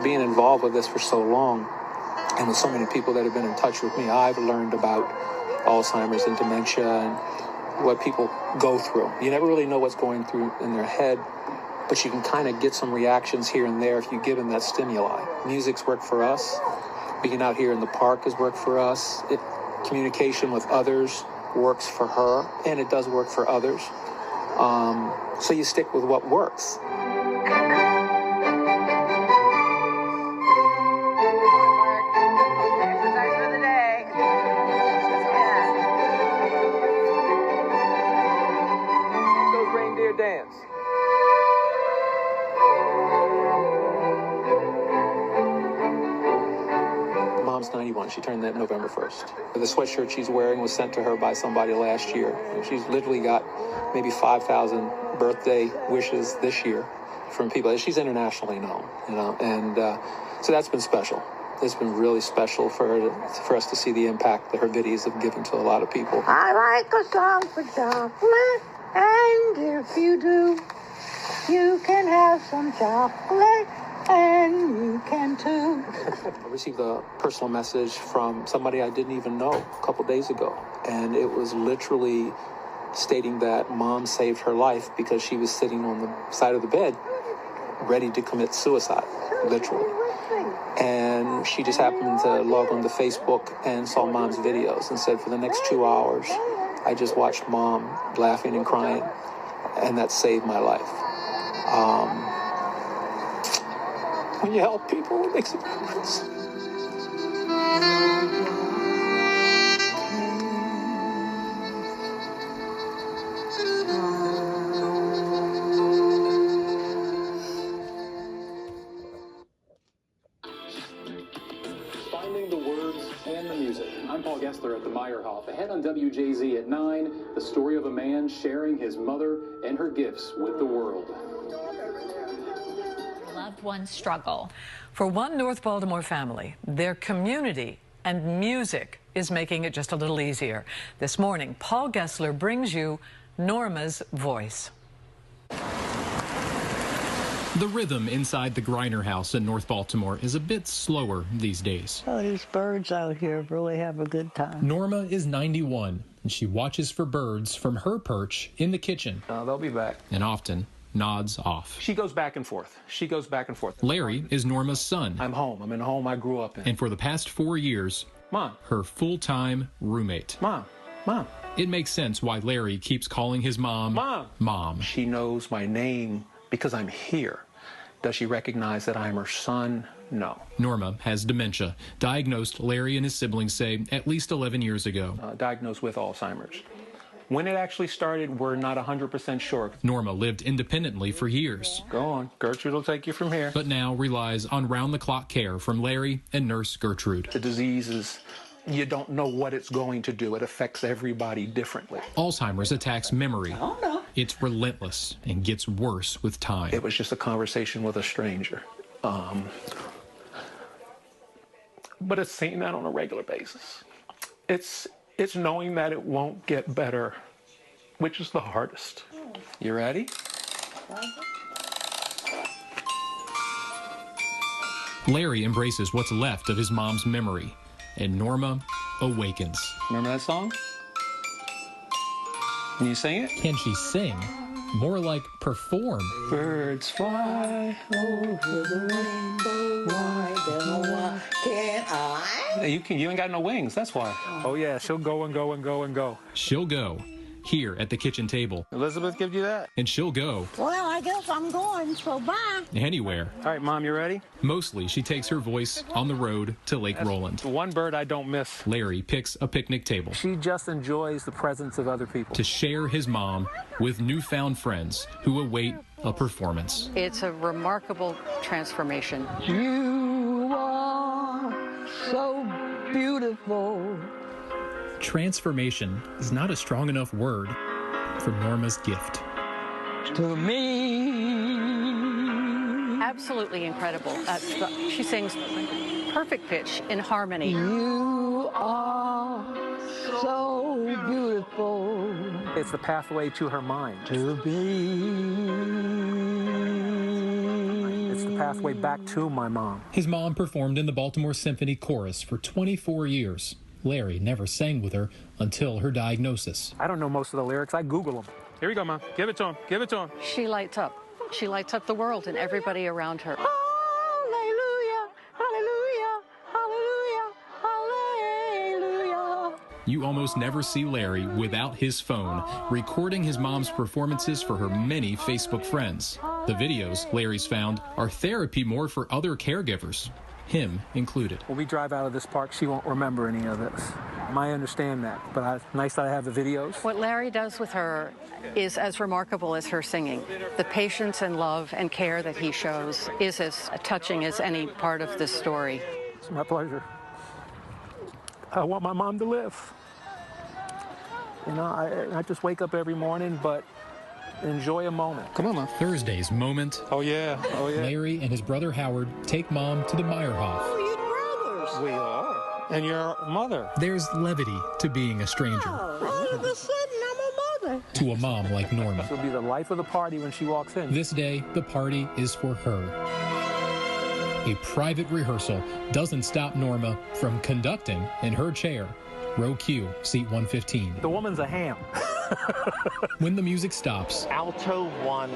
being involved with this for so long, and with so many people that have been in touch with me, I've learned about Alzheimer's and dementia and what people go through. You never really know what's going through in their head, but you can kind of get some reactions here and there if you give them that stimuli. Music's worked for us. Being out here in the park has worked for us. Communication with others works for her, and it does work for others. So you stick with what works. Dance. Mom's 91. She turned that November 1st. The sweatshirt she's wearing was sent to her by somebody last year. And she's literally got maybe 5,000 birthday wishes this year from people. She's internationally known, you know, and so that's been special. It's been really special for us to see the impact that her videos have given to a lot of people. I like a song for chocolate, and if you do, you can have some chocolate, and you can too. I received a personal message from somebody I didn't even know a couple days ago, and it was literally stating that Mom saved her life because she was sitting on the side of the bed ready to commit suicide, literally. And she just happened to log on to Facebook and saw Mom's videos and said, for the next 2 hours, I just watched Mom laughing and crying, and that saved my life. When you help people, it makes a difference. Finding the words and the music. I'm Paul Gessler at the Meyerhoff. Ahead on WJZ at 9, the story of a man sharing his mother and her gifts with the world. Loved ones struggle. For one North Baltimore family, their community and music is making it just a little easier. This morning, Paul Gessler brings you Norma's voice. The rhythm inside the Griner house in North Baltimore is a bit slower these days. Oh, these birds out here really have a good time. Norma is 91, and she watches for birds from her perch in the kitchen. They'll be back. And often nods off. She goes back and forth. Larry is Norma's son. I'm home. I'm in the home I grew up in. And for the past 4 years, Mom. Her full-time roommate. Mom. It makes sense why Larry keeps calling his mom, Mom. She knows my name because I'm here. Does she recognize that I'm her son? No. Norma has dementia, diagnosed, Larry and his siblings say, at least 11 years ago. Diagnosed with Alzheimer's. When it actually started, we're not 100% sure. Norma lived independently for years. Go on. Gertrude will take you from here. But now relies on round-the-clock care from Larry and nurse Gertrude. The disease is, you don't know what it's going to do. It affects everybody differently. Alzheimer's attacks memory. Oh, no. It's relentless and gets worse with time. It was just a conversation with a stranger. But it's seeing that on a regular basis. It's knowing that it won't get better, which is the hardest. You ready? Larry embraces what's left of his mom's memory, and Norma awakens. Remember that song? Can you sing it? Can she sing? More like perform. Birds fly over the rainbow. Why can't I? You ain't got no wings, that's why. Oh yeah, she'll go and go and go and go. She'll go here at the kitchen table. Elizabeth give you that? And she'll go. Well, I guess I'm going, so bye. Anywhere. All right, Mom, you ready? Mostly, she takes her voice on the road to Lake Roland. The one bird I don't miss. Larry picks a picnic table. She just enjoys the presence of other people. To share his mom with newfound friends who await a performance. It's a remarkable transformation. You are so beautiful. Transformation is not a strong enough word for Norma's gift. To me. Absolutely incredible. She sings perfect pitch in harmony. You are so beautiful. It's the pathway to her mind. To be. It's the pathway back to my mom. His mom performed in the Baltimore Symphony Chorus for 24 years. Larry never sang with her until her diagnosis. I don't know most of the lyrics. I Google them. Here we go, Mom. Give it to him. Give it to him. She lights up. She lights up the world and everybody around her. Hallelujah, hallelujah, hallelujah, hallelujah. You almost never see Larry without his phone, recording his mom's performances for her many Facebook friends. The videos Larry's found are therapy more for other caregivers, him included. When we drive out of this park, she won't remember any of this. I understand that, but nice that I have the videos. What Larry does with her is as remarkable as her singing. The patience and love and care that he shows is as touching as any part of this story. It's my pleasure. I want my mom to live. You know, I just wake up every morning, but enjoy a moment. Come on, Mom. Thursday's moment. Oh, yeah. Oh, yeah. Larry and his brother Howard take Mom to the Meyerhof. Oh, you brothers. We are. And your mother. There's levity to being a stranger. All of a sudden, I'm a mother. To a mom like Norma. She'll be the life of the party when she walks in. This day, the party is for her. A private rehearsal doesn't stop Norma from conducting in her chair. Row Q, seat 115. The woman's a ham. When the music stops, Alto 1,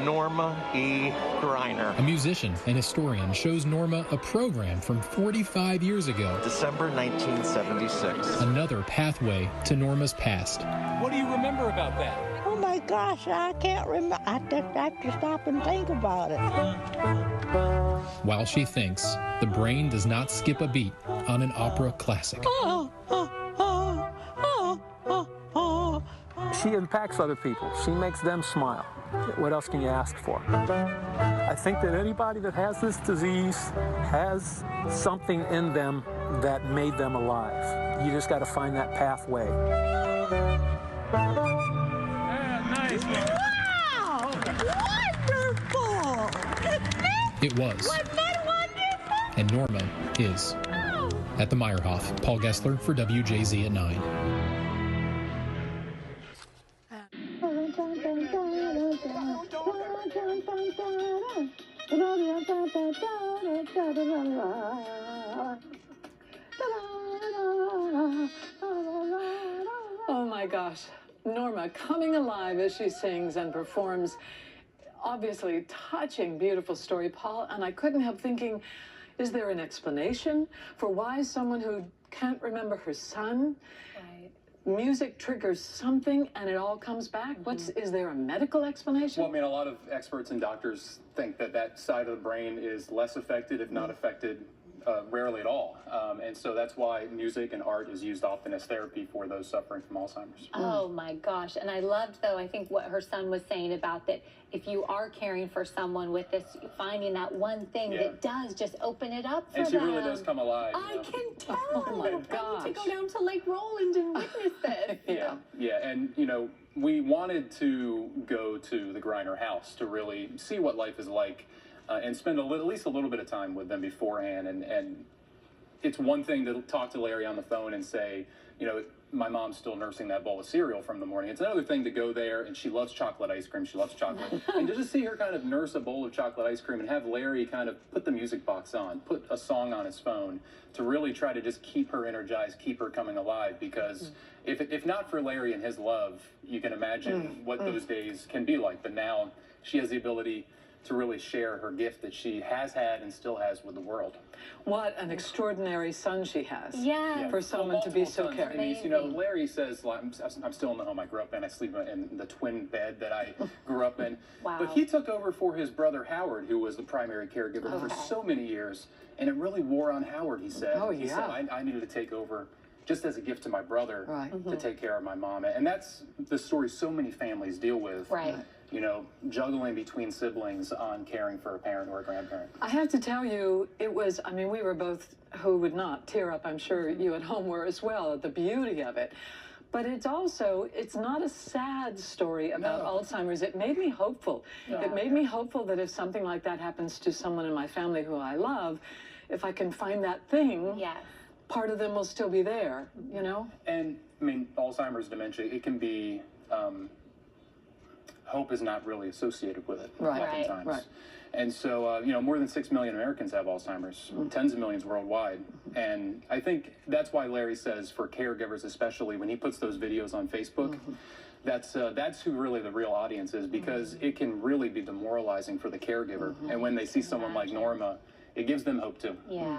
Norma E. Griner. a musician and historian shows Norma a program from 45 years ago. December 1976. Another pathway to Norma's past. What do you remember about that? Oh my gosh, I can't remember. I just have to stop and think about it. While she thinks, the brain does not skip a beat on an opera classic. She impacts other people. She makes them smile. What else can you ask for? I think that anybody that has this disease has something in them that made them alive. You just got to find that pathway. Nice. Wow! Wonderful! It was. Wasn't that wonderful? And Norma is. At the Meyerhof, Paul Gessler for WJZ at 9. Oh my gosh. Norma coming alive as she sings and performs. Obviously, touching, beautiful story, Paul. And I couldn't help thinking, is there an explanation for why someone who can't remember her son, music triggers something and it all comes back? Is there a medical explanation? Well, I mean, a lot of experts and doctors think that that side of the brain is less affected, if not affected, rarely at all. And so that's why music and art is used often as therapy for those suffering from Alzheimer's. Oh my gosh. And I loved, though, I think what her son was saying about that if you are caring for someone with this, finding that one thing that does just open it up for and she them. really does come alive. I can tell. Oh my I need gosh. to go down to Lake Roland and witness this. Yeah. And, you know, we wanted to go to the Griner house to really see what life is like and spend at least a little bit of time with them beforehand. And it's one thing to talk to Larry on the phone and say, you know, my mom's still nursing that bowl of cereal from the morning. It's another thing to go there, and she loves chocolate ice cream. She loves chocolate. And to just see her kind of nurse a bowl of chocolate ice cream and have Larry kind of put the music box on, put a song on his phone to really try to just keep her energized, keep her coming alive. Because if not for Larry and his love, you can imagine what those days can be like. But now she has the ability to really share her gift that she has had and still has with the world. What an extraordinary son she has. Yeah. For someone to be so caring. I mean, you know, Larry says, I'm still in the home I grew up in. I sleep in the twin bed that I grew up in. Wow. But he took over for his brother Howard, who was the primary caregiver for so many years. And it really wore on Howard, he said. Oh, He said, I needed to take over just as a gift to my brother to take care of my mom. And that's the story so many families deal with. Right. You know, juggling between siblings on caring for a parent or a grandparent. I have to tell you, it was, I mean, we were both, who would not tear up, I'm sure you at home were as well, at the beauty of it. But it's also, it's not a sad story about Alzheimer's. It made me hopeful. Yeah. It made me hopeful that if something like that happens to someone in my family who I love, if I can find that thing, part of them will still be there, you know? And, I mean, Alzheimer's, dementia, it can be hope is not really associated with it Right. oftentimes. Right. And so, more than 6 million Americans have Alzheimer's, tens of millions worldwide. And I think that's why Larry says for caregivers, especially when he puts those videos on Facebook, that's who really the real audience is, because it can really be demoralizing for the caregiver. And when they see someone like Norma, it gives them hope too. Yeah.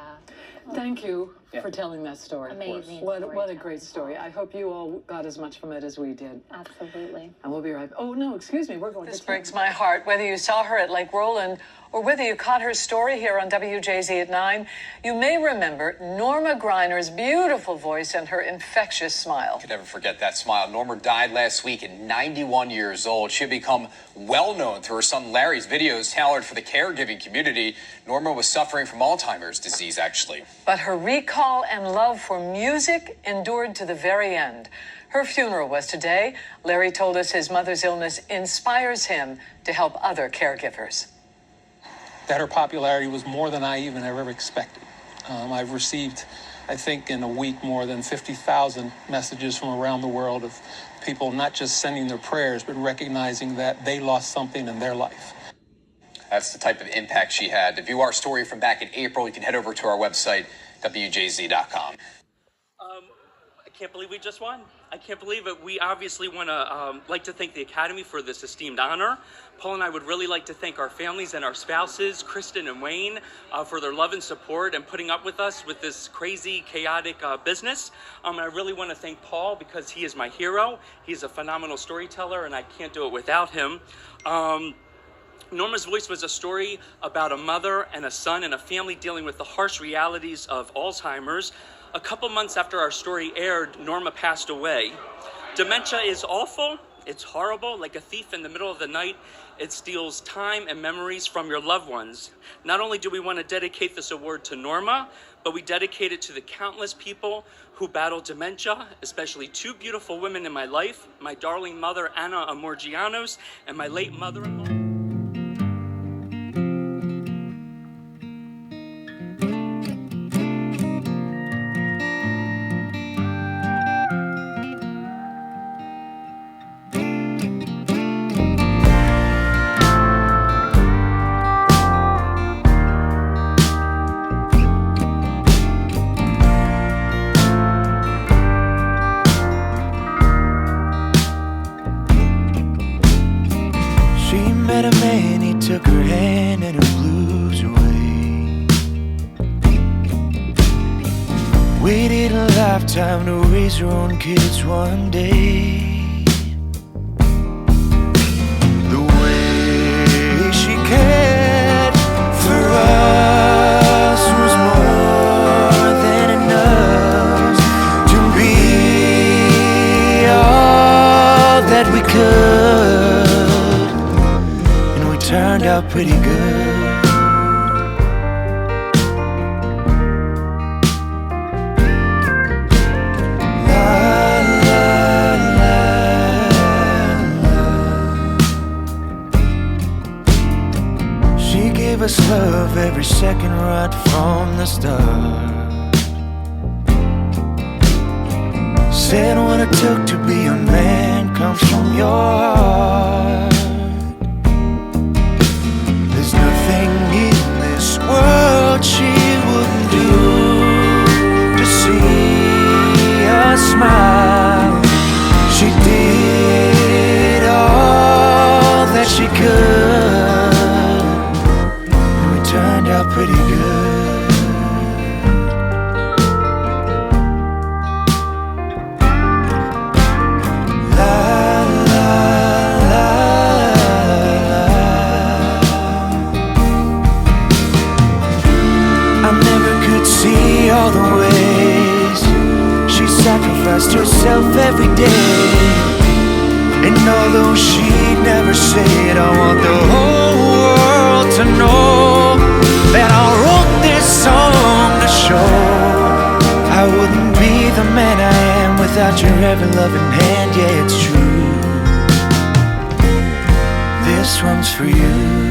Thank you for telling that story. Amazing What a storytelling. great story. I hope you all got as much from it as we did. Absolutely. And we'll be right back. Oh, no, excuse me. We're going This to breaks my heart. Whether you saw her at Lake Roland or whether you caught her story here on WJZ at 9, you may remember Norma Griner's beautiful voice and her infectious smile. Could never forget that smile. Norma died last week at 91 years old. She had become well known through her son Larry's videos tailored for the caregiving community. Norma was suffering from Alzheimer's disease, actually. But her recall and love for music endured to the very end. Her funeral was today. Larry told us his mother's illness inspires him to help other caregivers. That her popularity was more than I even ever expected. I've received, I think, in a week more than 50,000 messages from around the world of people not just sending their prayers, but recognizing that they lost something in their life. That's the type of impact she had. To view our story from back in April, you can head over to our website, WJZ.com. I can't believe we just won. I can't believe it. We obviously want to like to thank the Academy for this esteemed honor. Paul and I would really like to thank our families and our spouses, Kristen and Wayne, for their love and support and putting up with us with this crazy, chaotic business. And I really want to thank Paul because he is my hero. He's a phenomenal storyteller, and I can't do it without him. Norma's Voice was a story about a mother and a son and a family dealing with the harsh realities of Alzheimer's. A couple months after our story aired, Norma passed away. Dementia is awful. It's horrible. Like a thief in the middle of the night, it steals time and memories from your loved ones. Not only do we want to dedicate this award to Norma, but we dedicate it to the countless people who battle dementia, especially two beautiful women in my life, my darling mother, Anna Amorgianos, and my late mother-in-law. Met a man, he took her hand and her blues away. Waited a lifetime to raise her own kids one day. The way she cared for us was more than enough to be all that we could. Turned out pretty good. La, la, la, la. She gave us love every second right from the start. Said what it took to be a man comes from your heart. There's nothing in this world she wouldn't do to see us smile. She did all that she could, and we turned out pretty good. All the ways she sacrificed herself every day. And although she'd never say it, I want the whole world to know that I wrote this song to show I wouldn't be the man I am without your ever loving hand. Yeah, it's true. This one's for you.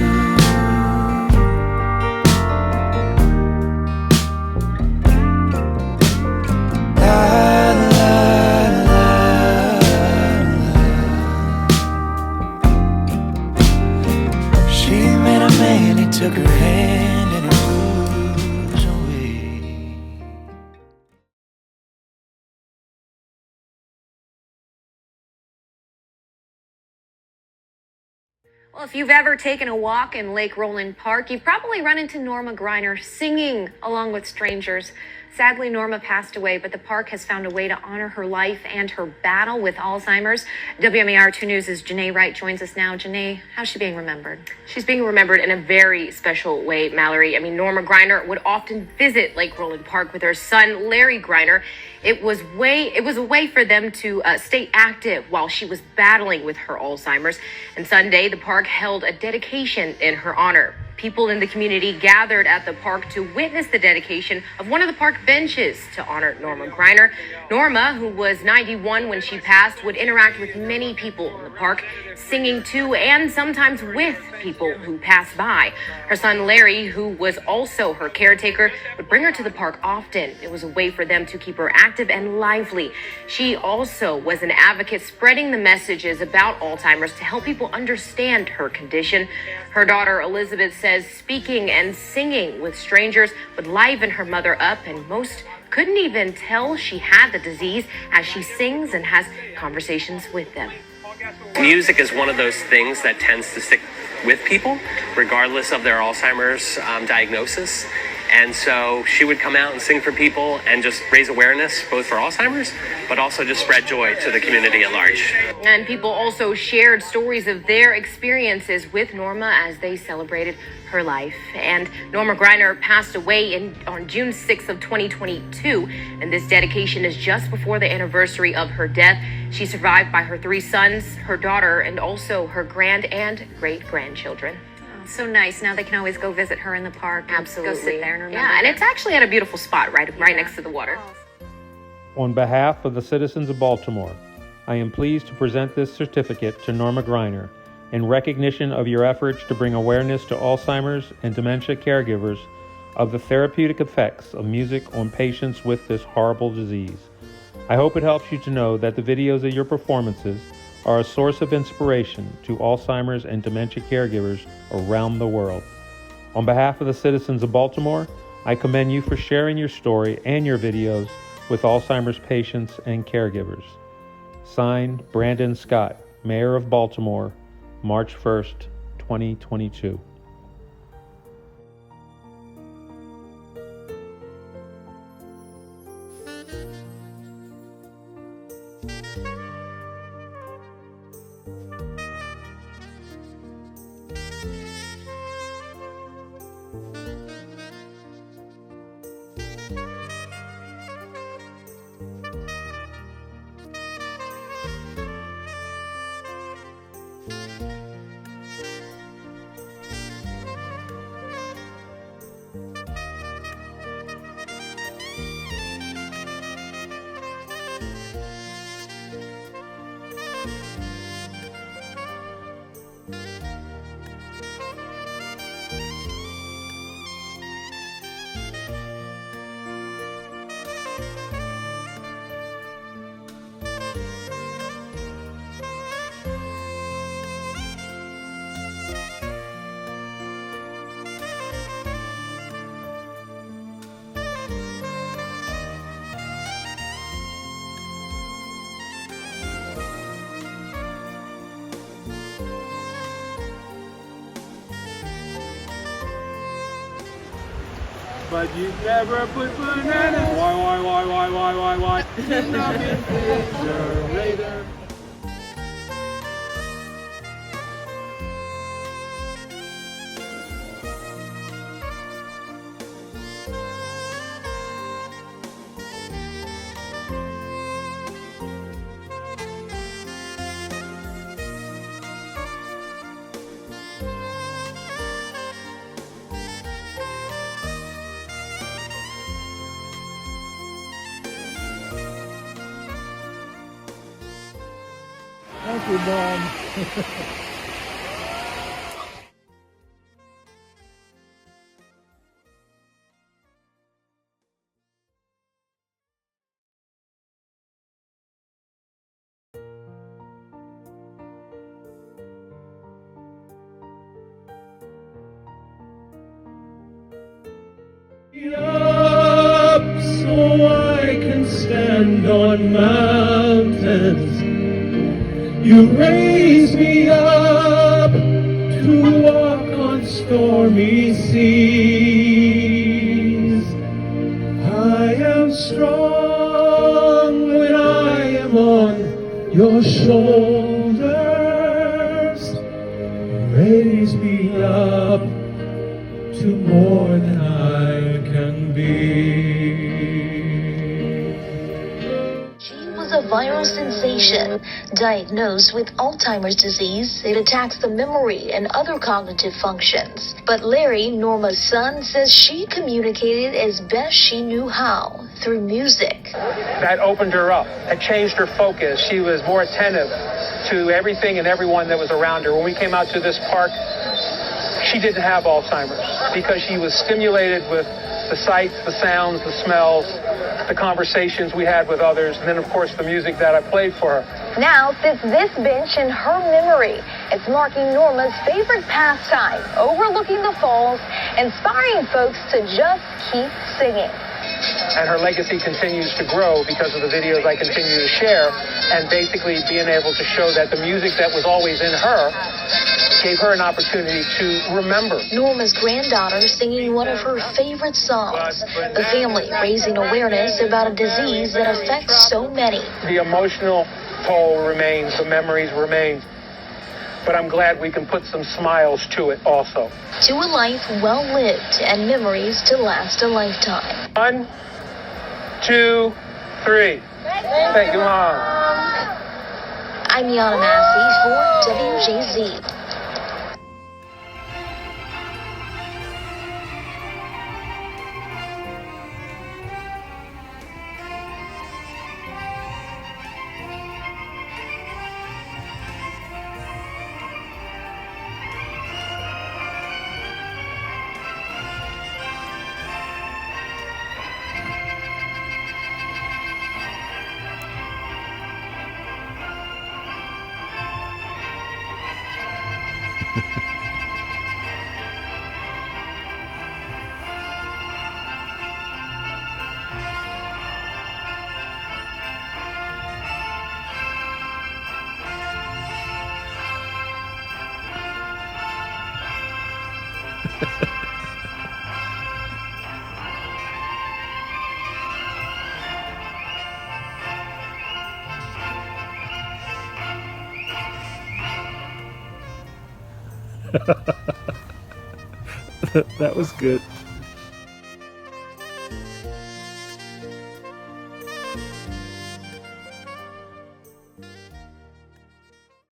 Well, if you've ever taken a walk in Lake Roland Park, you've probably run into Norma Griner singing along with strangers. Sadly, Norma passed away, but the park has found a way to honor her life and her battle with Alzheimer's. WMAR 2 News' Janae Wright joins us now. Janae, how's she being remembered? She's being remembered in a very special way, Mallory. I mean, Norma Griner would often visit Lake Roland Park with her son, Larry Griner. It was a way for them to stay active while she was battling with her Alzheimer's. And Sunday, the park held a dedication in her honor. People in the community gathered at the park to witness the dedication of one of the park benches to honor Norma Griner. Norma, who was 91 when she passed, would interact with many people in the park, singing to and sometimes with people who passed by. Her son Larry, who was also her caretaker, would bring her to the park often. It was a way for them to keep her active and lively. She also was an advocate spreading the messages about Alzheimer's to help people understand her condition. Her daughter Elizabeth says speaking and singing with strangers would liven her mother up, and most couldn't even tell she had the disease as she sings and has conversations with them. Music is one of those things that tends to stick with people, regardless of their Alzheimer's diagnosis. And so she would come out and sing for people and just raise awareness, both for Alzheimer's, but also just spread joy to the community at large. And people also shared stories of their experiences with Norma as they celebrated her life. And Norma Griner passed away on June 6th of 2022. And this dedication is just before the anniversary of her death. She's survived by her 3 sons, her daughter, and also her grand and great-grandchildren. So nice. Now they can always go visit her in the park. Absolutely. Go sit there and remember. Yeah, and it's actually at a beautiful spot right next to the water. On behalf of the citizens of Baltimore, I am pleased to present this certificate to Norma Griner in recognition of your efforts to bring awareness to Alzheimer's and dementia caregivers of the therapeutic effects of music on patients with this horrible disease. I hope it helps you to know that the videos of your performances are a source of inspiration to Alzheimer's and dementia caregivers around the world. On behalf of the citizens of Baltimore, I commend you for sharing your story and your videos with Alzheimer's patients and caregivers. Signed, Brandon Scott, Mayor of Baltimore, March 1st, 2022. But you never put bananas. Why? In the refrigerator. Thank you, Mom. Up so I can stand on mountains. You raise me up stormy seas. I am strong when I am on your shoulders. Raise me up to more than I can be. She was a viral sensation. Diagnosed with Alzheimer's disease, it attacks the memory and other cognitive functions. But Larry, Norma's son, says she communicated as best she knew how, through music. That opened her up. That changed her focus. She was more attentive to everything and everyone that was around her. When we came out to this park, she didn't have Alzheimer's because she was stimulated with the sights, the sounds, the smells, the conversations we had with others, and then, of course, the music that I played for her. Now sits this bench in her memory. It's marking Norma's favorite pastime, overlooking the falls, inspiring folks to just keep singing. And her legacy continues to grow because of the videos I continue to share, and basically being able to show that the music that was always in her gave her an opportunity to remember. Norma's granddaughter singing one of her favorite songs. The family raising awareness about a disease that affects so many. The emotional toll remains, the memories remain. But I'm glad we can put some smiles to it also. To a life well lived and memories to last a lifetime. 1, 2, 3. Thank you, Mom. I'm Yana Massey for WJZ. That was good.